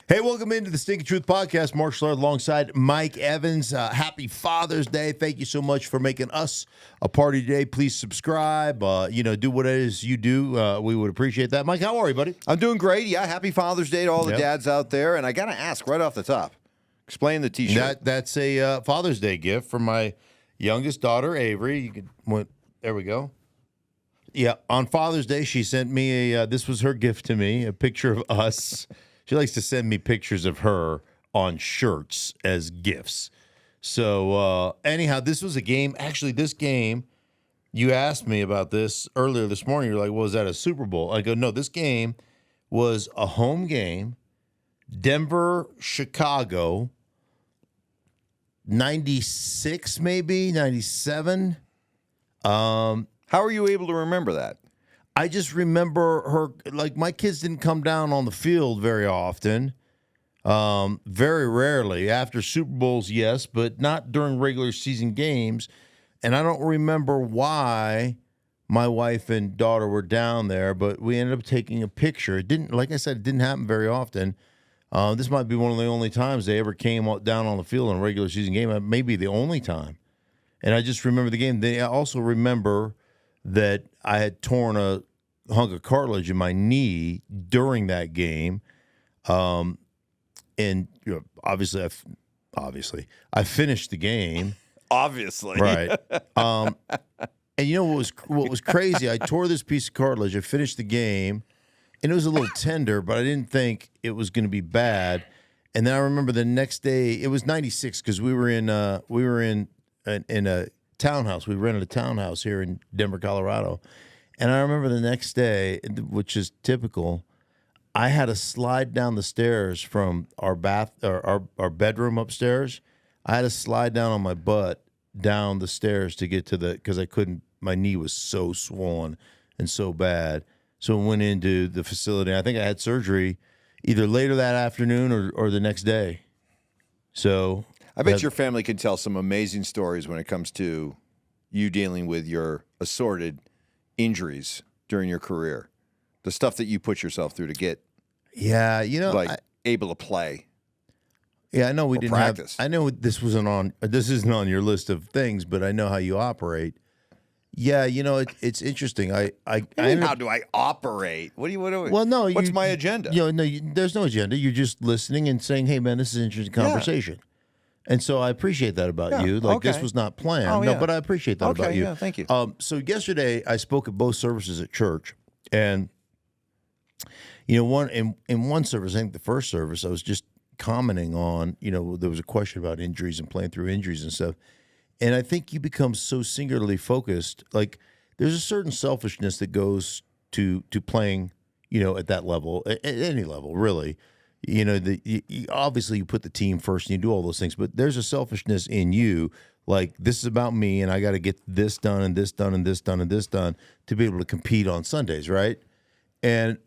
Hey, welcome into the Stinkin Truth Podcast. Mark Schlereth alongside Mike Evans. Happy Father's Day. Thank you so much for making us a party today. Please subscribe. Do what it is you do. We would appreciate that. Mike, how are you, buddy? I'm doing great. Yeah, happy Father's Day to all the dads out there. And I got to ask right off the top, explain the T-shirt. That's a Father's Day gift from my youngest daughter, Avery. There we go. Yeah, on Father's Day, she sent me this was her gift to me, a picture of us. She likes to send me pictures of her on shirts as gifts. So anyhow, this was a game. Actually, this game, you asked me about this earlier this morning. You're like, well, is that a Super Bowl? I go, no, this game was a home game. Denver, Chicago, 96 maybe, 97. How are you able to remember that? I just remember her, like, my kids didn't come down on the field very often, very rarely. After Super Bowls, yes, but not during regular season games. And I don't remember why my wife and daughter were down there, but we ended up taking a picture. It didn't, like I said, it didn't happen very often. This might be one of the only times they ever came down on the field in a regular season game, maybe the only time. And I just remember the game. They also remember that I had torn a hunk of cartilage in my knee during that game, and obviously I finished the game. Obviously, right? And you know what was crazy? I tore this piece of cartilage. I finished the game, and it was a little tender, but I didn't think it was going to be bad. And then I remember the next day, it was 96 because we were in a townhouse. We rented a townhouse here in Denver, Colorado. And I remember the next day, which is typical, I had to slide down the stairs from our bedroom upstairs. I had to slide down on my butt down the stairs to get to because I couldn't, my knee was so swollen and so bad. So I went into the facility. I think I had surgery either later that afternoon or the next day. So I bet your family can tell some amazing stories when it comes to you dealing with your assorted injuries during your career, the stuff that you put yourself through to get, able to play. Yeah, I know we didn't practice. I know this isn't on your list of things, but I know how you operate. Yeah, it's interesting. How do I operate? What do you? Well, no. What's my agenda? There's no agenda. You're just listening and saying, "Hey, man, this is an interesting conversation." Yeah. And so I appreciate that about you. Like, this was not planned. But I appreciate that about you. Yeah, thank you. So yesterday I spoke at both services at church, and in one service, I think the first service, I was just commenting on, there was a question about injuries and playing through injuries and stuff. And I think you become so singularly focused. Like, there's a certain selfishness that goes to playing, at that level, at any level, really. Obviously you put the team first and you do all those things, but there's a selfishness in you. Like, this is about me, and I got to get this done and this done and this done and this done to be able to compete on Sundays, right? And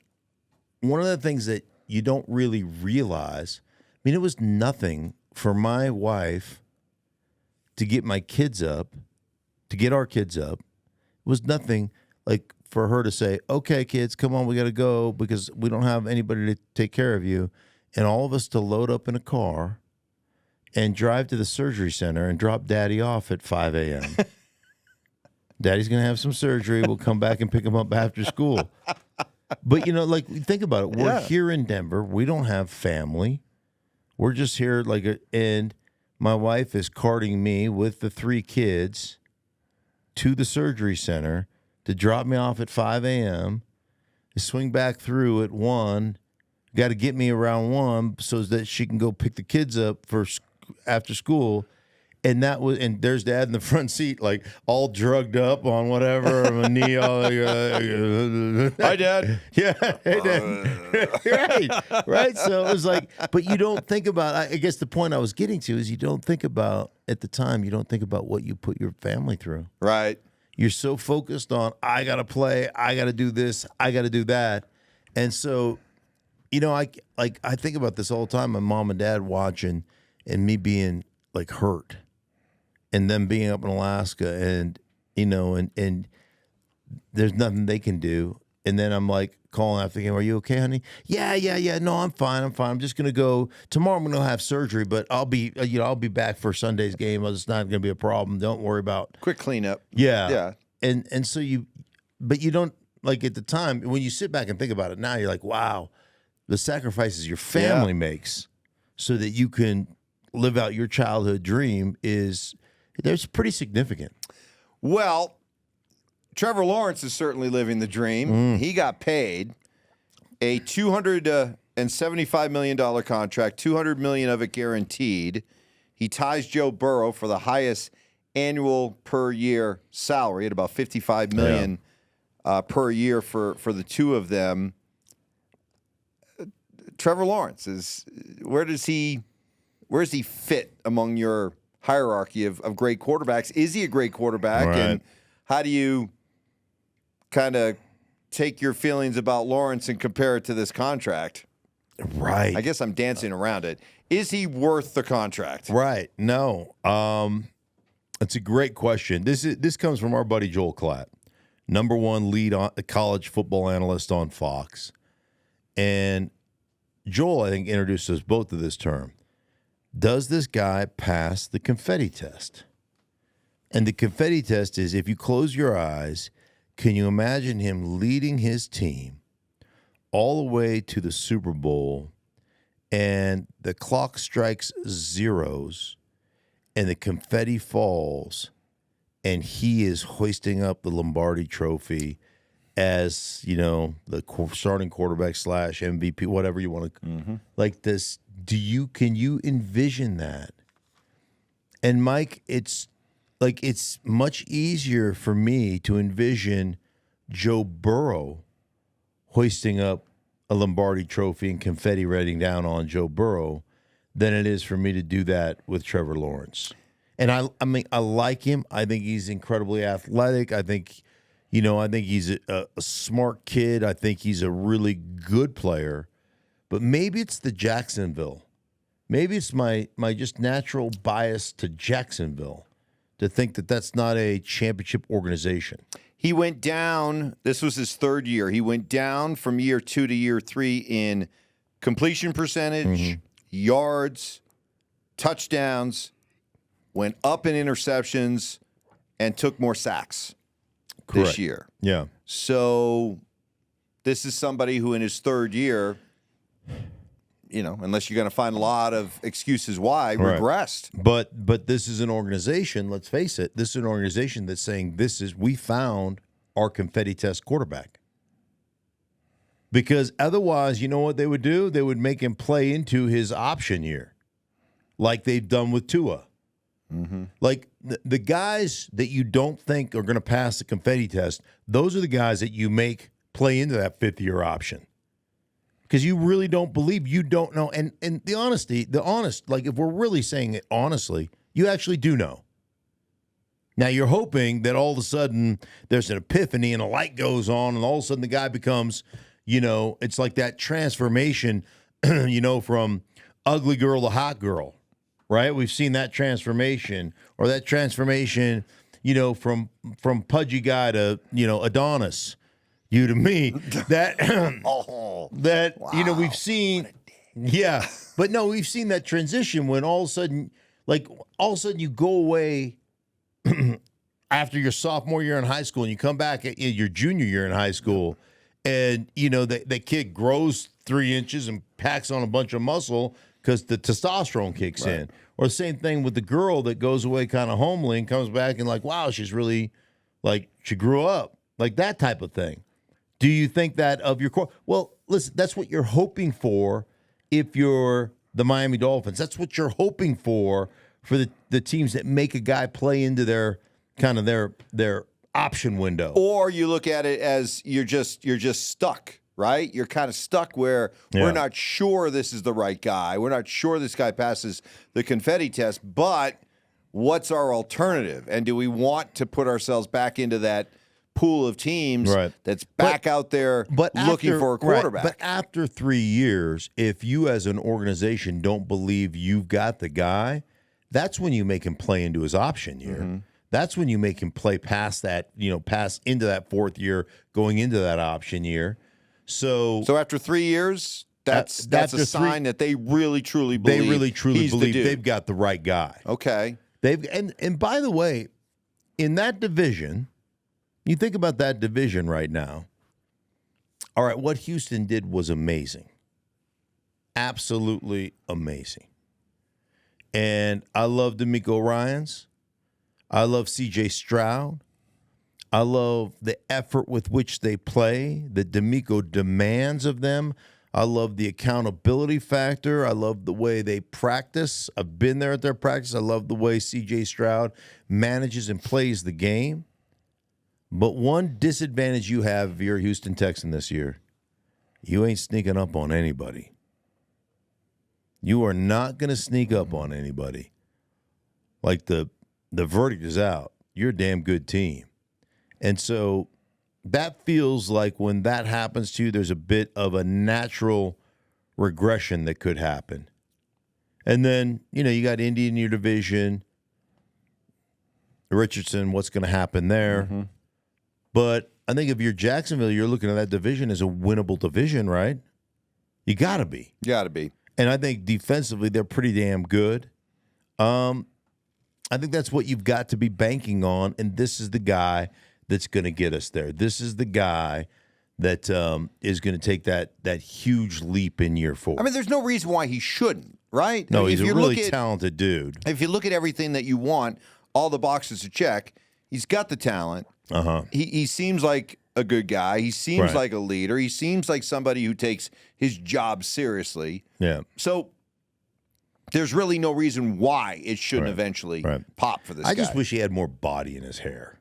one of the things that you don't really realize, it was nothing for my wife to get my kids up, to get our kids up. It was nothing like for her to say, okay, kids, come on, we got to go because we don't have anybody to take care of you. And all of us to load up in a car and drive to the surgery center and drop Daddy off at 5 a.m. Daddy's going to have some surgery. We'll come back and pick him up after school. But, think about it. We're here in Denver. We don't have family. We're just here, and my wife is carting me with the 3 kids to the surgery center to drop me off at 5 a.m., to swing back through at 1, got to get me around 1 so that she can go pick the kids up for after school. And there's Dad in the front seat, like, all drugged up on whatever, my knee all hi, Dad. Yeah, hey, Dad. right. So it was like, but you don't think about, I guess the point I was getting to is you don't think about, at the time, you don't think about what you put your family through. Right. You're so focused on, I got to play, I got to do this, I got to do that. And so, I think about this all the time, my mom and dad watching and me being, hurt. And them being up in Alaska and, and there's nothing they can do. And then I'm like calling after the game, are you okay, honey? Yeah. No, I'm fine. I'm just gonna go tomorrow. I'm gonna have surgery, but I'll be back for Sunday's game. It's not gonna be a problem. Don't worry about quick cleanup. Yeah. And so but you don't, like, at the time when you sit back and think about it now, you're like, wow, the sacrifices your family makes so that you can live out your childhood dream there's pretty significant. Well, Trevor Lawrence is certainly living the dream. He got paid a $275 million contract, $200 million of it guaranteed. He ties Joe Burrow for the highest annual per year salary at about $55 million per year for the two of them. Trevor Lawrence where does he fit among your hierarchy of great quarterbacks? Is he a great quarterback? Right. And how do you kind of take your feelings about Lawrence and compare it to this contract? Right. I guess I'm dancing around it. Is he worth the contract? Right. No. It's a great question. This comes from our buddy Joel Klatt, #1 lead college football analyst on Fox. And Joel, I think, introduced us both to this term. Does this guy pass the Confetti test? And the Confetti test is, if you close your eyes, can you imagine him leading his team all the way to the Super Bowl, and the clock strikes zeros and the confetti falls and he is hoisting up the Lombardi trophy as, the starting quarterback / MVP, whatever you want to like this? Can you envision that? And Mike, it's much easier for me to envision Joe Burrow hoisting up a Lombardi trophy and confetti raining down on Joe Burrow than it is for me to do that with Trevor Lawrence. And I like him. I think he's incredibly athletic. I think he's a smart kid. I think he's a really good player. But maybe it's the Jacksonville. Maybe it's my just natural bias to Jacksonville to think that that's not a championship organization. He went down. This was his third year. He went down from year 2 to year 3 in completion percentage, yards, touchdowns, went up in interceptions, and took more sacks this year. Yeah. So this is somebody who in his third year, unless you're going to find a lot of excuses why, regressed. But this is an organization, let's face it, this is an organization that's saying we found our confetti test quarterback. Because otherwise, you know what they would do? They would make him play into his option year, like they've done with Tua. Like the guys that you don't think are going to pass the confetti test, those are the guys that you make play into that fifth-year option. Because you really don't believe, you don't know. And the honest, like, if we're really saying it honestly, you actually do know. Now, you're hoping that all of a sudden there's an epiphany and a light goes on and all of a sudden the guy becomes, it's like that transformation, from ugly girl to hot girl, right? We've seen that transformation, or that transformation, from pudgy guy to, Adonis. You to me, that we've seen, we've seen that transition when all of a sudden you go away after your sophomore year in high school and you come back at your junior year in high school, and that kid grows 3 inches and packs on a bunch of muscle because the testosterone kicks in. Or the same thing with the girl that goes away kind of homely and comes back and like, wow, she's really she grew up, like that type of thing. Do you think that of your core? Well, listen, that's what you're hoping for if you're the Miami Dolphins. That's what you're hoping for the teams that make a guy play into their kind of their option window. Or you look at it as you're just stuck, right? You're kind of stuck where we're not sure this is the right guy. We're not sure this guy passes the confetti test, but what's our alternative? And do we want to put ourselves back into that pool of teams that's back out there looking for a quarterback? But after 3 years, if you as an organization don't believe you've got the guy, that's when you make him play into his option year. That's when you make him play past that, pass into that fourth year, going into that option year. So after 3 years, that's a sign that they really truly believe they've got the right guy. Okay. And by the way, in that division, you think about that division right now. All right, what Houston did was amazing. Absolutely amazing. And I love DeMeco Ryans. I love C.J. Stroud. I love the effort with which they play, that DeMeco demands of them. I love the accountability factor. I love the way they practice. I've been there at their practice. I love the way C.J. Stroud manages and plays the game. But one disadvantage you have if you're a Houston Texan this year, you ain't sneaking up on anybody. You are not going to sneak up on anybody. Like the verdict is out. You're a damn good team. And so that feels like when that happens to you, there's a bit of a natural regression that could happen. And then, you got Indy in your division. Richardson, what's going to happen there? Mm-hmm. But I think if you're Jacksonville, you're looking at that division as a winnable division, right? You got to be. Got to be. And I think defensively, they're pretty damn good. I think that's what you've got to be banking on, and this is the guy that's going to get us there. This is the guy that is going to take that huge leap in year 4. I mean, there's no reason why he shouldn't, right? No, he's a really talented dude. If you look at everything that you want, all the boxes to check, he's got the talent. Uh-huh. He seems like a good guy. He seems like a leader. He seems like somebody who takes his job seriously. Yeah. So there's really no reason why it shouldn't eventually pop for this guy. I just wish he had more body in his hair.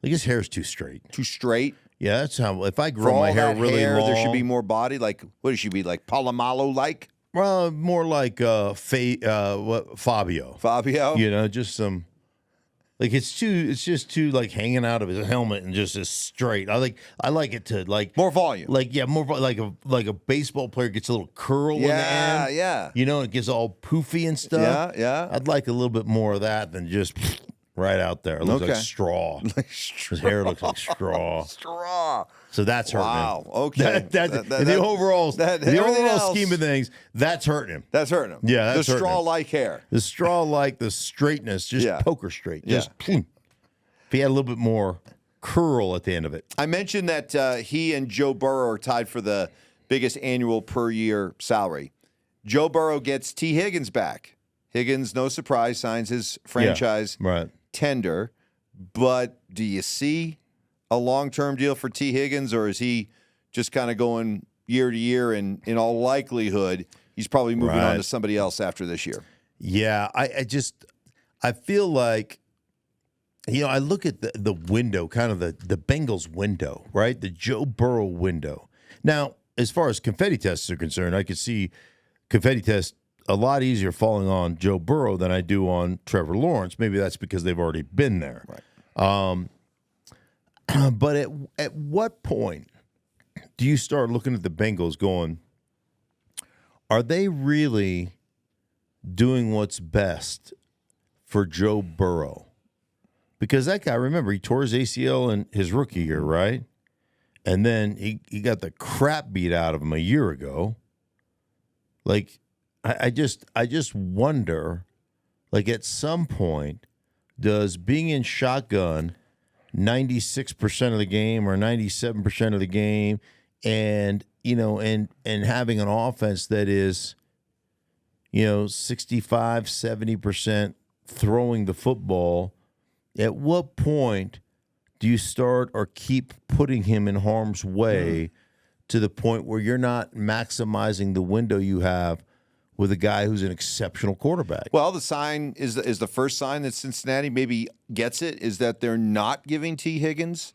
Like his hair's too straight. Too straight? Yeah, that's how. If I grow my hair really long, there should be more body. Like, what does she be like? Palomalo-like? Well, more like Fabio. Fabio? Just some. Like it's just too like hanging out of his helmet and just as straight. I like it to like more volume. More like a baseball player gets a little curl in the end. Yeah. It gets all poofy and stuff. Yeah. I'd like a little bit more of that than just right out there. It looks like straw. His hair looks like straw. Straw. So that's hurting him. Wow. Okay. The overall scheme of things, that's hurting him. That's hurting him. Yeah, that's the straw-like hair. The straw-like, the straightness, just poker straight. Just if he had a little bit more curl at the end of it. I mentioned that he and Joe Burrow are tied for the biggest annual per year salary. Joe Burrow gets T. Higgins back. Higgins, no surprise, signs his franchise tender. But do you see a long-term deal for T. Higgins, or is he just kind of going year to year, and in all likelihood, he's probably moving on to somebody else after this year? Yeah, I feel like, I look at the window, kind of the Bengals window, right? The Joe Burrow window. Now, as far as confetti tests are concerned, I could see confetti tests a lot easier falling on Joe Burrow than I do on Trevor Lawrence. Maybe that's because they've already been there. Right. But at what point do you start looking at the Bengals going, are they really doing what's best for Joe Burrow? Because that guy, remember, he tore his ACL in his rookie year, right? And then he got the crap beat out of him a year ago. Like, I just wonder, like, at some point, does being in shotgun 96% of the game or 97% of the game, and having an offense that is 65, 70% throwing the football, at what point do you start or keep putting him in harm's way to the point where you're not maximizing the window you have with a guy who's an exceptional quarterback? Well, the sign is the first sign that Cincinnati maybe gets it is that they're not giving T. Higgins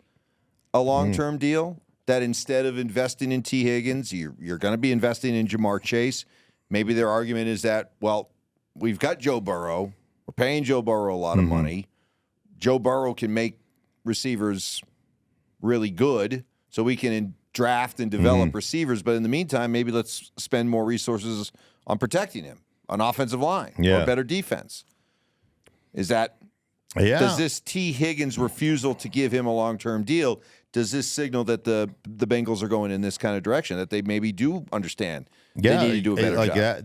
a long-term deal. That instead of investing in T. Higgins, you're going to be investing in Jamar Chase. Maybe their argument is that, well, we've got Joe Burrow. We're paying Joe Burrow a lot of money. Joe Burrow can make receivers really good, so we can draft and develop receivers. But in the meantime, maybe let's spend more resources on protecting him, on offensive line, or better defense. Is that Yeah. Does this T. Higgins refusal to give him a long-term deal, does this signal that the Bengals are going in this kind of direction, that they maybe do understand they need to do a better job?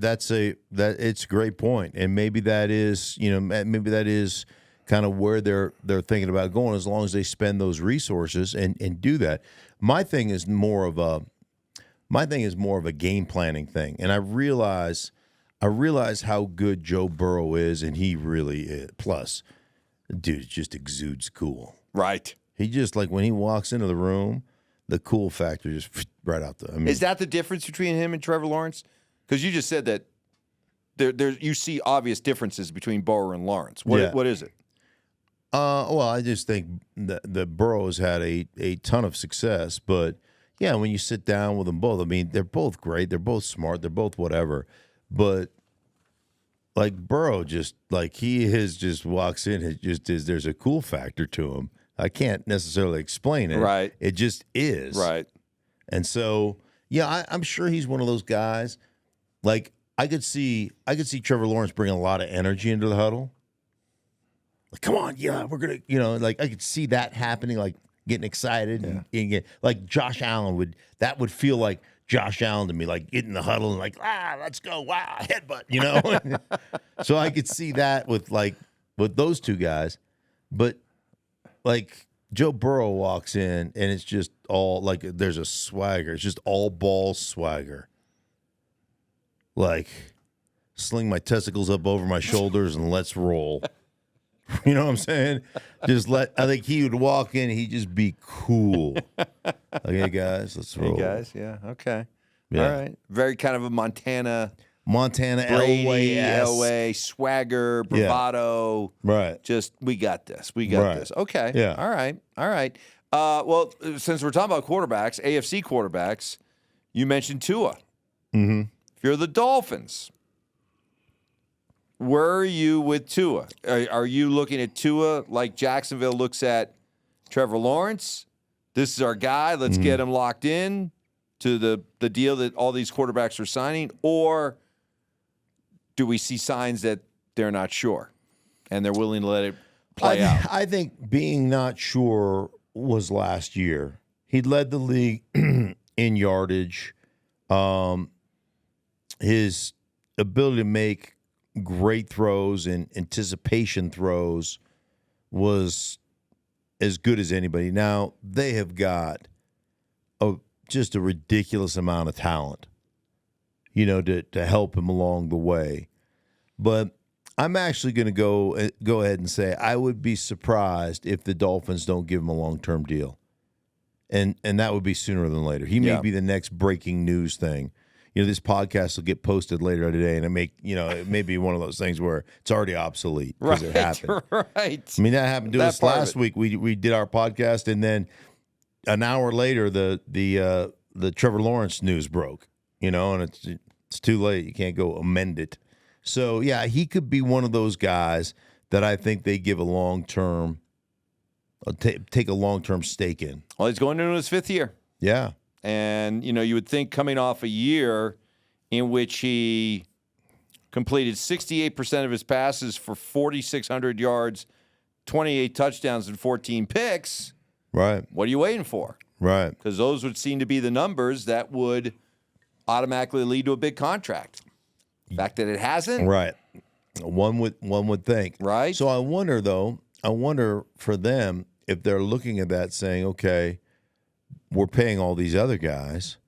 It's a great point, and maybe that is kind of where they're thinking about going, as long as they spend those resources and do that. My thing is more of a game planning thing, and I realize how good Joe Burrow is, and he really is. Plus, dude, just exudes cool. Right. He just, like, when he walks into the room, the cool factor just right out the. Is that the difference between him and Trevor Lawrence? Because you just said that there you see obvious differences between Burrow and Lawrence. What is it? Well, I just think that Burrow has had a ton of success, but yeah, when you sit down with them both, I mean, they're both great, they're both smart, they're both whatever, but like Burrow just walks in, it just is. There's a cool factor to him. I can't necessarily explain it. Right. It just is. Right. And so, yeah, I'm sure he's one of those guys. Like, I could see Trevor Lawrence bring a lot of energy into the huddle. Like, come on, yeah, we're gonna, like, I could see that happening, like getting excited, and like Josh Allen would feel like Josh Allen to me, like getting in the huddle and like, let's go, wow, headbutt, So I could see that with those two guys, but like Joe Burrow walks in and it's just all like there's a swagger. It's just all ball swagger. Like, sling my testicles up over my shoulders and let's roll. You know what I'm saying? I think he would walk in, he'd just be cool. Like, hey guys, let's roll. Hey guys, yeah, okay. Yeah. All right. Very kind of a Montana Brady, Elway, swagger, bravado. Yeah. Right. Just, we got this. We got this. Okay. Yeah. All right. Well, since we're talking about quarterbacks, AFC quarterbacks, you mentioned Tua. Mm-hmm. If you're the Dolphins, where are you with Tua? Are you looking at Tua like Jacksonville looks at Trevor Lawrence? This is our guy. Let's get him locked in to the deal that all these quarterbacks are signing? Or do we see signs that they're not sure and they're willing to let it play out? I think being not sure was last year. He led the league in yardage. His ability to make great throws and anticipation throws was as good as anybody. Now, they have got just a ridiculous amount of talent, to help him along the way. But I'm actually going to go ahead and say I would be surprised if the Dolphins don't give him a long-term deal. And that would be sooner than later. He may be the next breaking news thing. This podcast will get posted later today, and it may be one of those things where it's already obsolete because it happened. Right. I mean, that happened to us last week. We did our podcast, and then an hour later, the Trevor Lawrence news broke. And it's too late. You can't go amend it. So yeah, he could be one of those guys that I think they give a long-term, take a long-term stake in. Well, he's going into his 5th year. Yeah. And, you would think coming off a year in which he completed 68% of his passes for 4,600 yards, 28 touchdowns, and 14 picks. Right. What are you waiting for? Right. Because those would seem to be the numbers that would automatically lead to a big contract. The fact that it hasn't. Right. One would think. Right. So I wonder for them if they're looking at that saying, okay, we're paying all these other guys,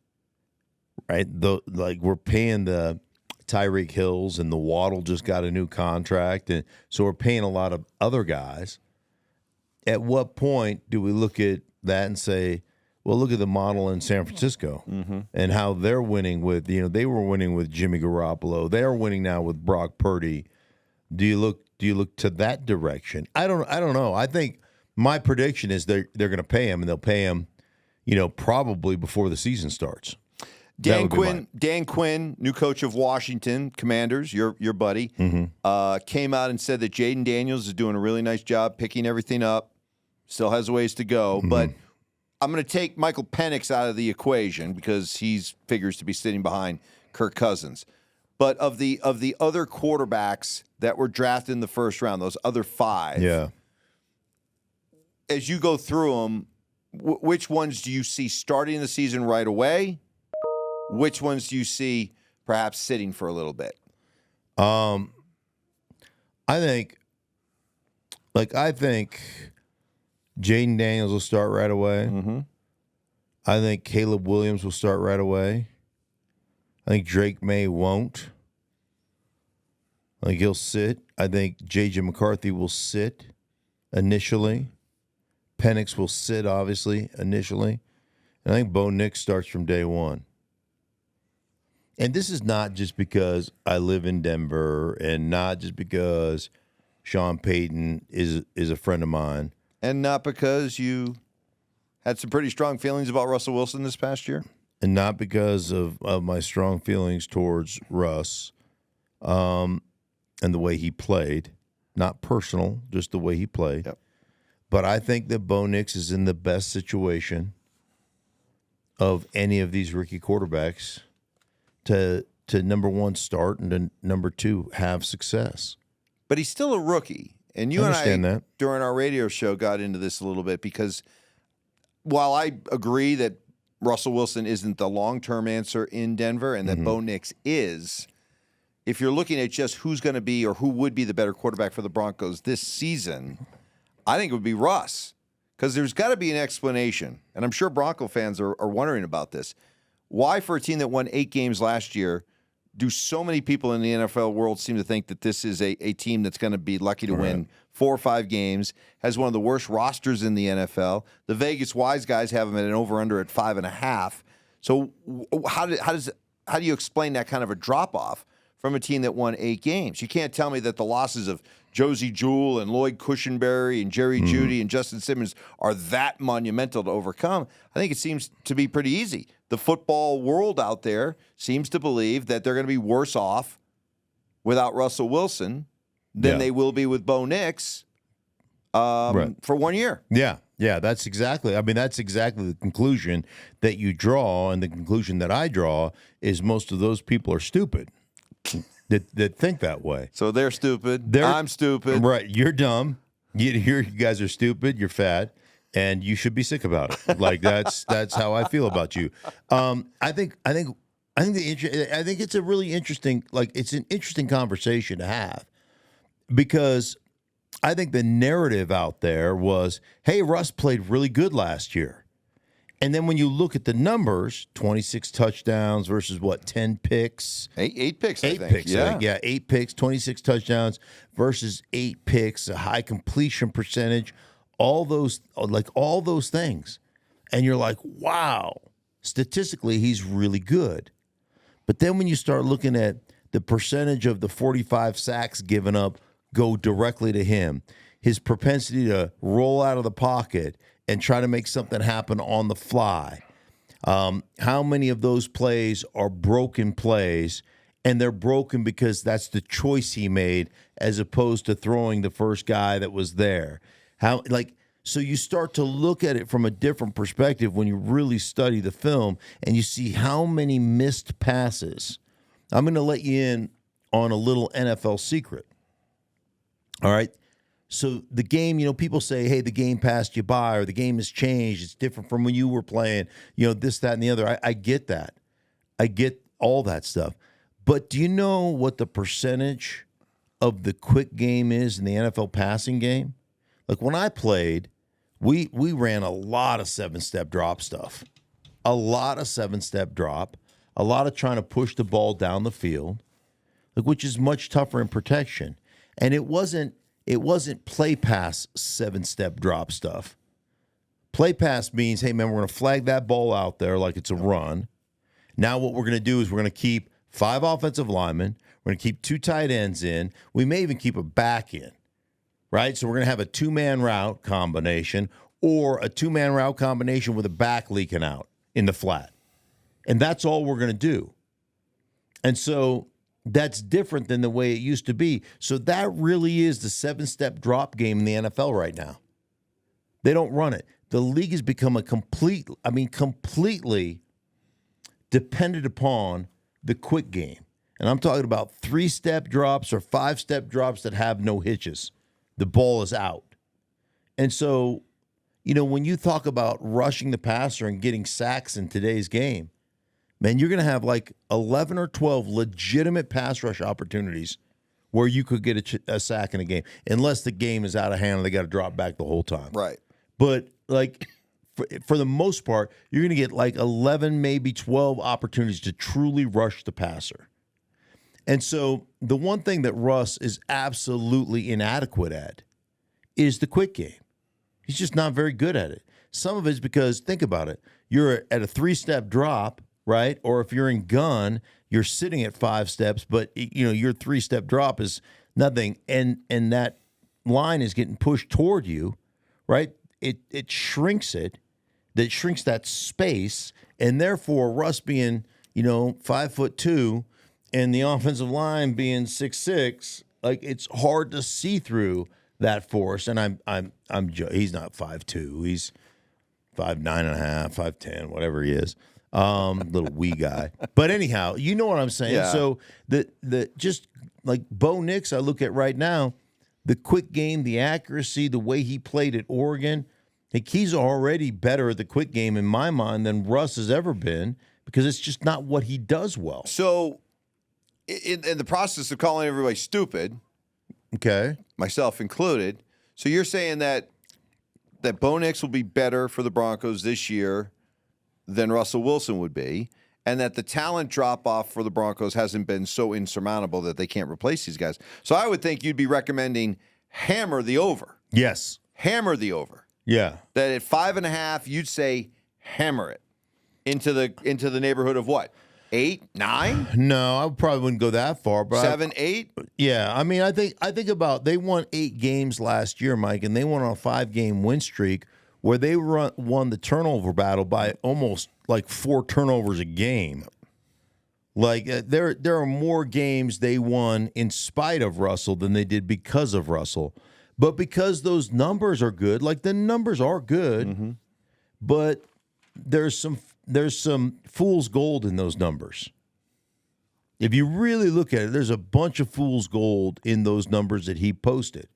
right? We're paying the Tyreek Hills, and the Waddle just got a new contract, and so we're paying a lot of other guys. At what point do we look at that and say, well, look at the model in San Francisco and how they're winning with, they were winning with Jimmy Garoppolo. They're winning now with Brock Purdy. Do you look to that direction? I don't know. I think my prediction is they're going to pay him, and they'll pay him, probably before the season starts. Dan Quinn, new coach of Washington Commanders, your buddy, came out and said that Jaden Daniels is doing a really nice job picking everything up. Still has a ways to go, but I'm going to take Michael Penix out of the equation because he figures to be sitting behind Kirk Cousins. But of the other quarterbacks that were drafted in the first round, those other 5, as you go through them, which ones do you see starting the season right away? Which ones do you see perhaps sitting for a little bit? I think Jaden Daniels will start right away. Mm-hmm. I think Caleb Williams will start right away. I think Drake May won't. I think he'll sit. I think J.J. McCarthy will sit initially. Penix will sit, obviously, initially. And I think Bo Nix starts from day one. And this is not just because I live in Denver and not just because Sean Payton is a friend of mine. And not because you had some pretty strong feelings about Russell Wilson this past year? And not because of my strong feelings towards Russ and the way he played. Not personal, just the way he played. Yep. But I think that Bo Nix is in the best situation of any of these rookie quarterbacks to number one, start, and to number two, have success. But he's still a rookie. And you and I, during our radio show, got into this a little bit because while I agree that Russell Wilson isn't the long-term answer in Denver and that Bo Nix is, if you're looking at just who's going to be or who would be the better quarterback for the Broncos this season, I think it would be Russ, because there's got to be an explanation, and I'm sure Bronco fans are wondering about this. Why, for a team that won 8 games last year, do so many people in the NFL world seem to think that this is a team that's going to be lucky to win 4 or 5 games, has one of the worst rosters in the NFL? The Vegas wise guys have them at an over-under at 5.5. So how do you explain that kind of a drop-off from a team that won 8 games? You can't tell me that the losses of Josie Jewell and Lloyd Cushenberry and Jerry Jeudy and Justin Simmons are that monumental to overcome. I think it seems to be pretty easy. The football world out there seems to believe that they're going to be worse off without Russell Wilson than they will be with Bo Nix for 1 year. Yeah, that's exactly. I mean, that's exactly the conclusion that you draw, and the conclusion that I draw is most of those people are stupid. That think that way. So they're stupid. I'm stupid. Right. You're dumb. You guys are stupid. You're fat, and you should be sick about it. Like that's how I feel about you. I think it's a really interesting. Like it's an interesting conversation to have, because I think the narrative out there was, hey, Russ played really good last year. And then when you look at the numbers, 26 touchdowns versus 10 picks? 8 picks, I think. 8 picks, yeah. 8 picks, 26 touchdowns versus 8 picks, a high completion percentage, all those things. And you're like, wow, statistically, he's really good. But then when you start looking at the percentage of the 45 sacks given up go directly to him, his propensity to roll out of the pocket and try to make something happen on the fly. How many of those plays are broken plays, and they're broken because that's the choice he made as opposed to throwing the first guy that was there? So you start to look at it from a different perspective when you really study the film, and you see how many missed passes. I'm going to let you in on a little NFL secret. All right? So the game, people say, hey, the game passed you by, or the game has changed. It's different from when you were playing, this, that, and the other. I get that. I get all that stuff. But do you know what the percentage of the quick game is in the NFL passing game? Like when I played, we ran a lot of 7-step drop stuff. A lot of 7-step drop. A lot of trying to push the ball down the field, which is much tougher in protection. And it wasn't play pass 7-step drop stuff. Play pass means, hey, man, we're going to flag that ball out there like it's a run. Now what we're going to do is we're going to keep 5 offensive linemen. We're going to keep 2 tight ends in. We may even keep a back in, right? So we're going to have a 2-man route combination or a 2-man route combination with a back leaking out in the flat. And that's all we're going to do. And so that's different than the way it used to be. So that really is the 7-step drop game in the NFL right now. They don't run it. The league has become completely dependent upon the quick game. And I'm talking about 3-step drops or 5-step drops that have no hitches. The ball is out. And so when you talk about rushing the passer and getting sacks in today's game, man, you're going to have like 11 or 12 legitimate pass rush opportunities where you could get a sack in a game, unless the game is out of hand and they got to drop back the whole time. Right. But like for the most part, you're going to get like 11, maybe 12 opportunities to truly rush the passer. And so the one thing that Russ is absolutely inadequate at is the quick game. He's just not very good at it. Some of it's because, think about it, you're at a 3-step drop, right? Or if you're in gun, you're sitting at 5 steps, but your 3-step drop is nothing, and that line is getting pushed toward you, right? It shrinks it. That shrinks that space, and therefore Russ being 5'2", and the offensive line being 6'6", like it's hard to see through that force. And he's not 5'2", he's 5'9.5", 5'10", whatever he is, little wee guy. But anyhow, you know what I'm saying. Yeah. So the just like Bo Nix, I look at right now, the quick game, the accuracy, the way he played at Oregon. Like he's already better at the quick game in my mind than Russ has ever been, because it's just not what he does well. So, in the process of calling everybody stupid, Okay. myself included, so you're saying that Bo Nix will be better for the Broncos this year than Russell Wilson would be, and that the talent drop-off for the Broncos hasn't been so insurmountable that they can't replace these guys. So I would think you'd be recommending hammer the over. Yes. Hammer the over. Yeah. That at 5.5, you'd say hammer it into the neighborhood of what? 8, 9, No, I probably wouldn't go that far, but 7, 8. yeah. I mean, I think about, they won 8 games last year, Mike, and they went on a 5-game win streak where they won the turnover battle by almost like 4 turnovers a game. Like there are more games they won in spite of Russell than they did because of Russell. But because those numbers are good, like the numbers are good, but there's some fool's gold in those numbers. If you really look at it, there's a bunch of fool's gold in those numbers that he posted.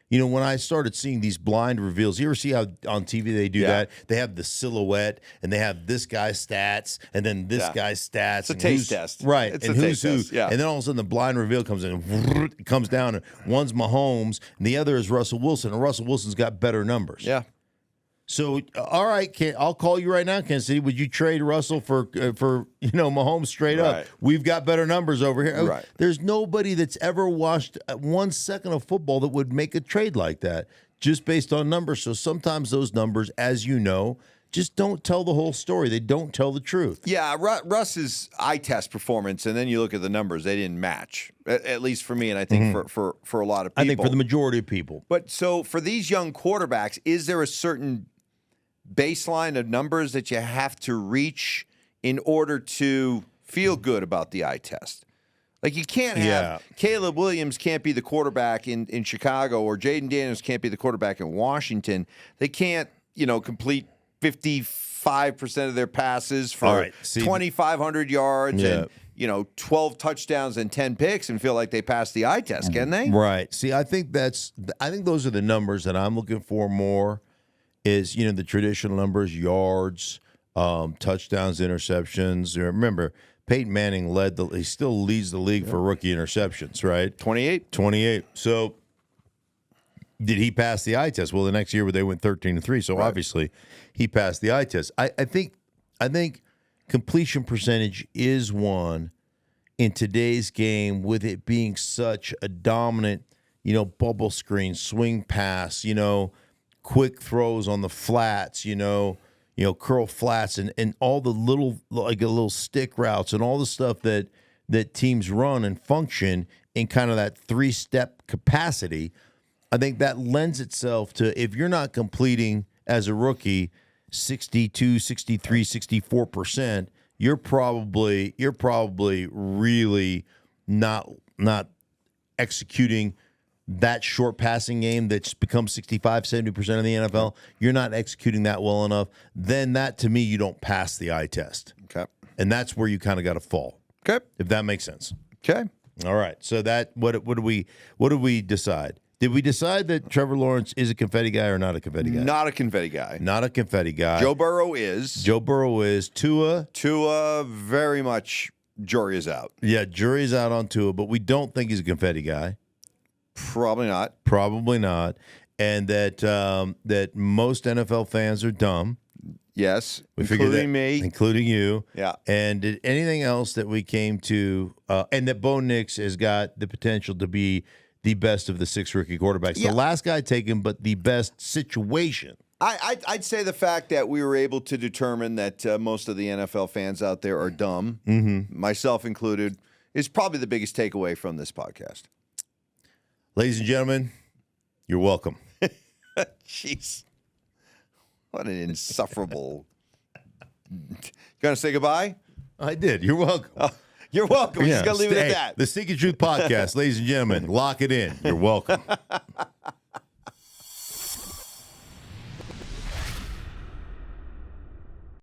When I started seeing these blind reveals, you ever see how on TV they do that? They have the silhouette, and they have this guy's stats, and then this guy's stats. It's a taste test. Right. It's and a who's taste who. test. Yeah. And then all of a sudden the blind reveal comes in, and it comes down, and one's Mahomes, and the other is Russell Wilson, and Russell Wilson's got better numbers. Yeah. So, all right, I'll call you right now, Kansas City. Would you trade Russell for Mahomes straight up? Right. We've got better numbers over here. Right. There's nobody that's ever watched 1 second of football that would make a trade like that just based on numbers. So sometimes those numbers, as you know, just don't tell the whole story. They don't tell the truth. Yeah, Russ's eye test performance, and then you look at the numbers, they didn't match, at least for me, and I think for a lot of people. I think for the majority of people. But so for these young quarterbacks, is there a certain baseline of numbers that you have to reach in order to feel good about the eye test? Like you can't have Caleb Williams can't be the quarterback in Chicago, or Jaden Daniels can't be the quarterback in Washington. They can't, complete 55% of their passes for 2,500 yards and 12 touchdowns and 10 picks and feel like they passed the eye test, can they? Right. See, I think those are the numbers that I'm looking for more. Is the traditional numbers, yards, touchdowns, interceptions. Remember, Peyton Manning he still leads the league for rookie interceptions, right? 28. So did he pass the eye test? Well, the next year they went 13-3, so obviously he passed the eye test. I think completion percentage is one in today's game, with it being such a dominant, bubble screen, swing pass, quick throws on the flats, curl flats, and all the little stick routes and all the stuff that teams run and function in kind of that 3-step capacity. I think that lends itself to, if you're not completing as a rookie 62, 63, 64%, you're probably really not executing that short passing game that's become 65, 70% of the NFL. You're not executing that well enough. Then that, to me, you don't pass the eye test. Okay. And that's where you kind of got to fall. Okay. If that makes sense. Okay. All right. So that what do we decide? Did we decide that Trevor Lawrence is a confetti guy or not a confetti guy? Not a confetti guy. Not a confetti guy. Joe Burrow is. Joe Burrow is. Tua, very much jury is out. yeah, jury's out on Tua, but we don't think he's a confetti guy. Probably not. Probably not. And that most NFL fans are dumb. Yes, We figured including that- me. Including you. Yeah. And did anything else that we came to, and that Bo Nix has got the potential to be the best of the 6 rookie quarterbacks. Yeah. The last guy taken, but the best situation. I'd say the fact that we were able to determine that most of the NFL fans out there are dumb, myself included, is probably the biggest takeaway from this podcast. Ladies and gentlemen, you're welcome. Jeez. What an insufferable. You going to say goodbye? I did. You're welcome. You're welcome. Just going to leave it at Hey, that. The Stinkin Truth Podcast, ladies and gentlemen, lock it in. You're welcome.